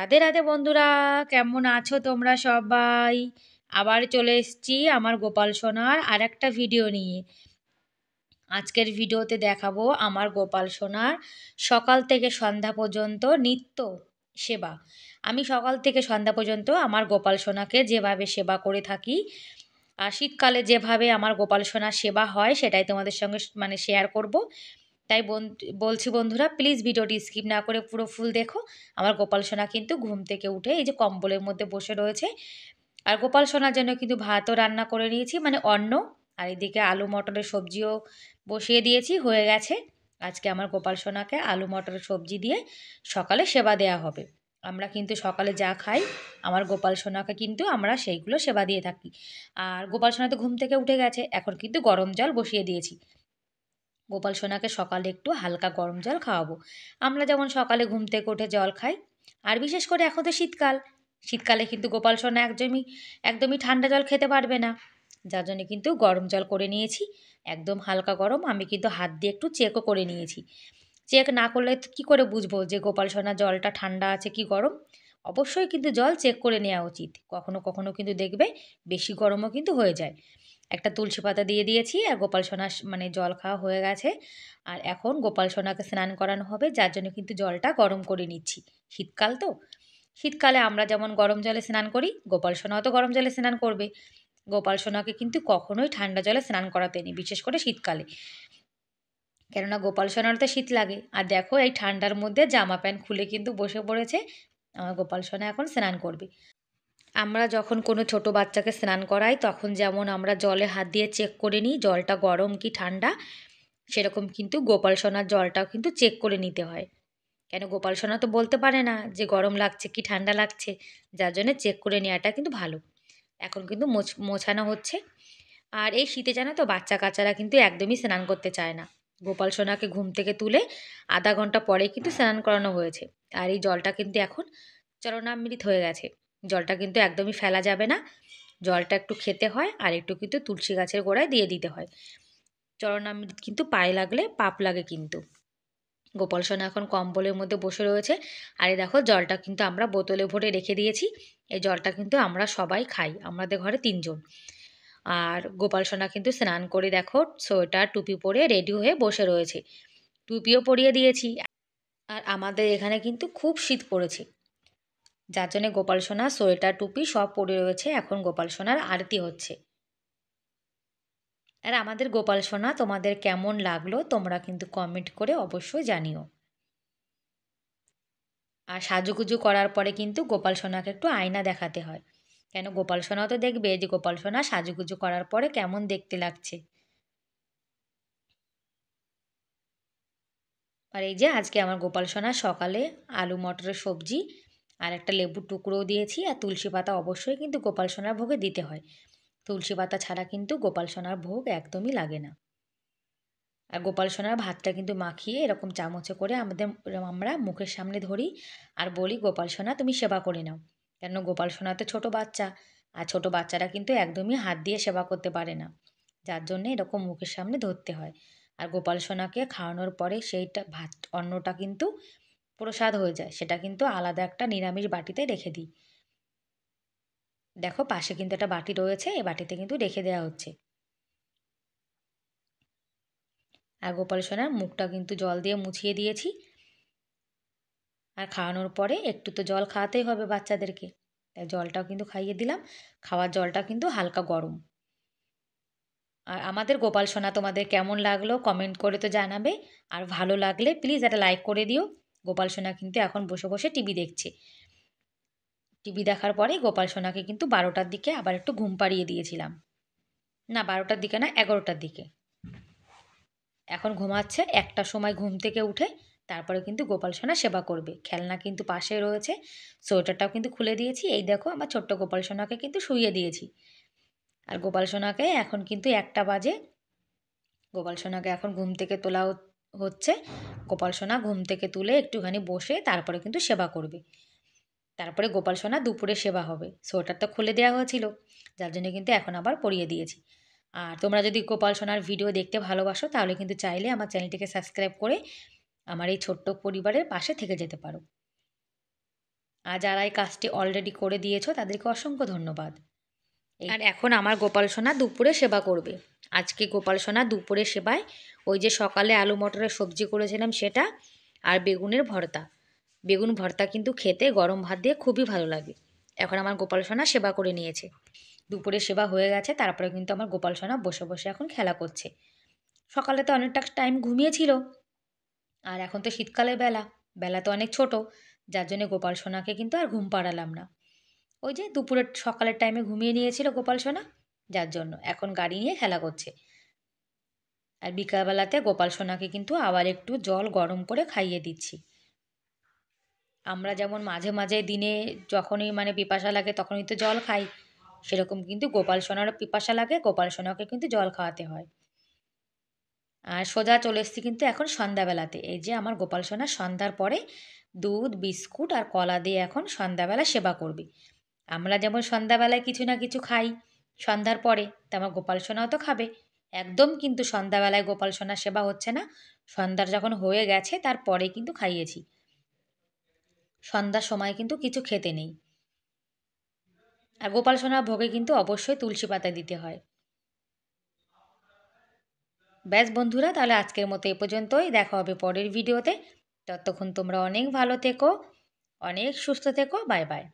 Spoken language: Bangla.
রাধে রাধে বন্ধুরা, কেমন আছো তোমরা সবাই? আবার চলে এসেছি আমার গোপাল সোনার আর একটা ভিডিও নিয়ে। আজকের ভিডিওতে দেখাবো আমার গোপাল সোনার সকাল থেকে সন্ধ্যা পর্যন্ত নিত্য সেবা। আমি সকাল থেকে সন্ধ্যা পর্যন্ত আমার গোপাল সোনাকে যেভাবে সেবা করে থাকি, আর শীতকালে যেভাবে আমার গোপাল সোনার সেবা হয় সেটাই তোমাদের সঙ্গে শেয়ার করব। তাই বলছি বন্ধুরা, প্লিজ ভিডিওটি স্কিপ না করে পুরো ফুল দেখো। আমার গোপাল সোনা কিন্তু ঘুম থেকে উঠে এই যে কম্বলের মধ্যে বসে রয়েছে। আর গোপাল সোনার জন্য কিন্তু ভাতও রান্না করে নিয়েছি, অন্ন। আর এদিকে আলু মটরের সবজিও বসিয়ে দিয়েছি, হয়ে গেছে। আজকে আমার গোপাল সোনাকে আলু মটরের সবজি দিয়ে সকালে সেবা দেয়া হবে। আমরা কিন্তু সকালে যা খাই আমার গোপাল সোনাকে কিন্তু আমরা সেইগুলো সেবা দিয়ে থাকি। আর গোপাল সোনা তো ঘুম থেকে উঠে গেছে, এখন কিন্তু গরম জল বসিয়ে দিয়েছি। গোপাল সোনাকে সকালে একটু হালকা গরম জল খাওয়াবো। আমরা যেমন সকালে ঘুম থেকে উঠে জল খাই। আর বিশেষ করে এখন তো শীতকাল, শীতকালে কিন্তু গোপাল সোনা একদমই একদমই ঠান্ডা জল খেতে পারবে না। যার জন্য কিন্তু গরম জল করে নিয়েছি, একদম হালকা গরম। আমি কিন্তু হাত দিয়ে একটু চেকও করে নিয়েছি। চেক না করলে তো কী করে বুঝবো যে গোপাল সোনা জলটা ঠান্ডা আছে কি গরম? অবশ্যই কিন্তু জল চেক করে নেওয়া উচিত। কখনো কখনো কিন্তু দেখবে বেশি গরমও কিন্তু হয়ে যায়। একটা তুলসী পাতা দিয়ে দিয়েছি, আর গোপাল সোনা জল খাওয়া হয়ে গেছে। আর এখন গোপাল সোনাকে স্নান করানো হবে, যার জন্য কিন্তু জলটা গরম করে নিচ্ছি। শীতকাল তো, শীতকালে আমরা যেমন গরম জলে স্নান করি, গোপাল সোনাও তো গরম জলে স্নান করবে। গোপাল সোনাকে কিন্তু কখনোই ঠান্ডা জলে স্নান করাতে নেই, বিশেষ করে শীতকালে। কেননা গোপাল সোনার তো শীত লাগে। আর দেখো এই ঠান্ডার মধ্যে জামা প্যান্ট খুলে কিন্তু বসে পড়েছে। আমার গোপাল সোনা এখন স্নান করবে। আমরা যখন কোনো ছোট বাচ্চাকে স্নান করাই তখন যেমন আমরা জলে হাত দিয়ে চেক করে নিই জলটা গরম কি ঠান্ডা, সেরকম কিন্তু গোপাল সোনার জলটাও কিন্তু চেক করে নিতে হয়। কেন গোপাল সোনা তো বলতে পারে না যে গরম লাগছে কি ঠান্ডা লাগছে, যার জন্য চেক করে নেওয়াটা কিন্তু ভালো। এখন কিন্তু মোছানো হচ্ছে। আর এই শীতে জানো তো বাচ্চা কাচ্চারা কিন্তু একদমই স্নান করতে চায় না। গোপাল সোনাকে ঘুম থেকে তুলে আধা ঘন্টা পরেই কিন্তু স্নান করানো হয়েছে। আর এই জলটা কিন্তু এখন চরণামৃত হয়ে গেছে। জলটা কিন্তু একদমই ফেলা যাবে না। জলটা একটু খেতে হয়, আর একটু কিন্তু তুলসী গাছের গোড়ায় দিয়ে দিতে হয়। চরণামৃত কিন্তু পায়ে লাগলে পাপ লাগে কিন্তু। গোপাল সোনা এখন কম্বলের মধ্যে বসে রয়েছে। আর এই দেখো জলটা কিন্তু আমরা বোতলে ভরে রেখে দিয়েছি। এই জলটা কিন্তু আমরা সবাই খাই, আমাদের ঘরে ৩ জন। আর গোপাল সোনা কিন্তু স্নান করে দেখো সোয়েটার টুপি পরে রেডি হয়ে বসে রয়েছে। টুপিও পরিয়ে দিয়েছি। আর আমাদের এখানে কিন্তু খুব শীত পড়েছে, যার জন্যে গোপাল সোনা সোয়েটার টুপি সব পরে রয়েছে। এখন গোপাল সোনার আরতি হচ্ছে। আর আমাদের গোপাল সোনা তোমাদের কেমন লাগলো তোমরা কিন্তু কমেন্ট করে অবশ্যই জানিও। আর সাজুগুজু করার পরে কিন্তু গোপাল সোনাকে একটু আয়না দেখাতে হয়। কেন গোপাল সোনাও তো দেখবে যে গোপাল সোনা সাজুগুজু করার পরে কেমন দেখতে লাগছে। আর এই যে আজকে আমার গোপাল সোনা সকালে আলু মটরের সবজি আর একটা লেবুর টুকরোও দিয়েছি। আর তুলসী পাতা অবশ্যই কিন্তু গোপাল সোনার ভোগে দিতে হয়। তুলসী পাতা ছাড়া কিন্তু গোপাল সোনার ভোগ একদমই লাগে না। আর গোপাল সোনার ভাতটা কিন্তু মাখিয়ে এরকম চামচে করে আমরা মুখের সামনে ধরি আর বলি, গোপাল সোনা তুমি সেবা করে নাও। কেন গোপাল সোনা তো ছোটো বাচ্চা, আর ছোটো বাচ্চারা কিন্তু একদমই হাত দিয়ে সেবা করতে পারে না। যার জন্যে এরকম মুখের সামনে ধরতে হয়। আর গোপাল সোনাকে খাওয়ানোর পরে সেইটা ভাত অন্নটা কিন্তু প্রসাদ হয়ে যায়, সেটা কিন্তু আলাদা একটা নিরামিষ বাটিতে রেখে দিই। দেখো পাশে কিন্তু একটা বাটি রয়েছে, এই বাটিতে কিন্তু রেখে দেওয়া হচ্ছে। আর গোপাল সোনার মুখটা কিন্তু জল দিয়ে মুছিয়ে দিয়েছি। আর খাওয়ানোর পরে একটু তো জল খাওয়াতেই হবে বাচ্চাদেরকে, তাই জলটাও কিন্তু খাইয়ে দিলাম। খাওয়ার জলটা কিন্তু হালকা গরম। আর আমাদের গোপাল সোনা তোমাদের কেমন লাগলো কমেন্ট করে তো জানাবে। আর ভালো লাগলে প্লিজ একটা লাইক করে দিও। গোপাল সোনা কিন্তু এখন বসে বসে টিভি দেখছে। টিভি দেখার পরে গোপাল সোনাকে কিন্তু 12টার দিকে আবার একটু ঘুম পাড়িয়ে দিয়েছিলাম। না 12টার দিকে না, 11টার দিকে। এখন ঘুমাচ্ছে। 1টার সময় ঘুম থেকে উঠে তারপরে কিন্তু গোপাল সোনা সেবা করবে। খেলনা কিন্তু পাশে রয়েছে, সোয়েটারটাও কিন্তু খুলে দিয়েছি। এই দেখো আমার ছোট্ট গোপাল সোনাকে কিন্তু শুইয়ে দিয়েছি। আর গোপাল সোনাকে এখন কিন্তু 1টা বাজে। গোপাল সোনাকে এখন ঘুম থেকে তোলা হচ্ছে। গোপাল সোনা ঘুম থেকে তুলে একটুখানি বসে তারপরে কিন্তু সেবা করবে। তারপরে গোপাল সোনা দুপুরে সেবা হবে। সোয়েটারটা খুলে দেওয়া হয়েছিল, যার জন্য কিন্তু এখন আবার পরিয়ে দিয়েছি। আর তোমরা যদি গোপাল সোনার ভিডিও দেখতে ভালোবাসো তাহলে কিন্তু চাইলে আমার চ্যানেলটিকে সাবস্ক্রাইব করে আমার এই ছোট্ট পরিবারের পাশে থেকে যেতে পারো। আর যারা এই কাজটি অলরেডি করে দিয়েছো তাদেরকে অসংখ্য ধন্যবাদ। আর এখন আমার গোপাল সোনা দুপুরে সেবা করবে। আজকে গোপাল সোনা দুপুরে সেবায় ওই যে সকালে আলু মটরের সবজি করেছিলাম সেটা, আর বেগুনের ভর্তা। বেগুন ভর্তা কিন্তু খেতে গরম ভাত দিয়ে খুবই ভালো লাগে। এখন আমার গোপাল সোনা সেবা করে নিয়েছে, দুপুরে সেবা হয়ে গেছে। তারপরে কিন্তু আমার গোপাল সোনা বসে বসে এখন খেলা করছে। সকালে তো অনেকটা টাইম ঘুমিয়েছিল, আর এখন তো শীতকালের বেলা, বেলা তো অনেক ছোট, যার জন্য গোপাল সোনাকে কিন্তু আর ঘুম পাড়ালাম না। ওই যে দুপুরের সকালের টাইমে ঘুমিয়ে নিয়েছিল গোপাল সোনা, যার জন্য এখন গাড়ি নিয়ে খেলা করছে। আর বিকালবেলাতে গোপাল সোনাকে কিন্তু আবার একটু জল গরম করে খাইয়ে দিচ্ছি। আমরা যেমন মাঝে মাঝে দিনে যখনই মানে পিপাসা লাগে তখনই তো জল খাই, সেরকম কিন্তু গোপাল সোনারও পিপাসা লাগে, গোপাল সোনাকে কিন্তু জল খাওয়াতে হয়। আর সোজা চলে এসেছি কিন্তু এখন সন্ধ্যাবেলাতে। এই যে আমার গোপাল সোনা সন্ধ্যার পরে দুধ বিস্কুট আর কলা দিয়ে এখন সন্ধ্যাবেলা সেবা করবে। আমরা যেমন সন্ধ্যাবেলায় কিছু না কিছু খাই সন্ধ্যার পরে, তা আমার গোপাল সোনাও তো খাবে। একদম কিন্তু সন্ধ্যাবেলায় গোপাল সোনার সেবা হচ্ছে না, সন্ধ্যার যখন হয়ে গেছে তারপরে কিন্তু খাইয়েছি। সন্ধ্যার সময় কিন্তু কিছু খেতে নেই। আর গোপাল সোনার ভোগে কিন্তু অবশ্যই তুলসী পাতা দিতে হয়। ব্যাস বন্ধুরা, তাহলে আজকের মতো এ পর্যন্তই। দেখা হবে পরের ভিডিওতে। ততক্ষণ তোমরা অনেক ভালো থেকো, অনেক সুস্থ থেকো। Bye bye.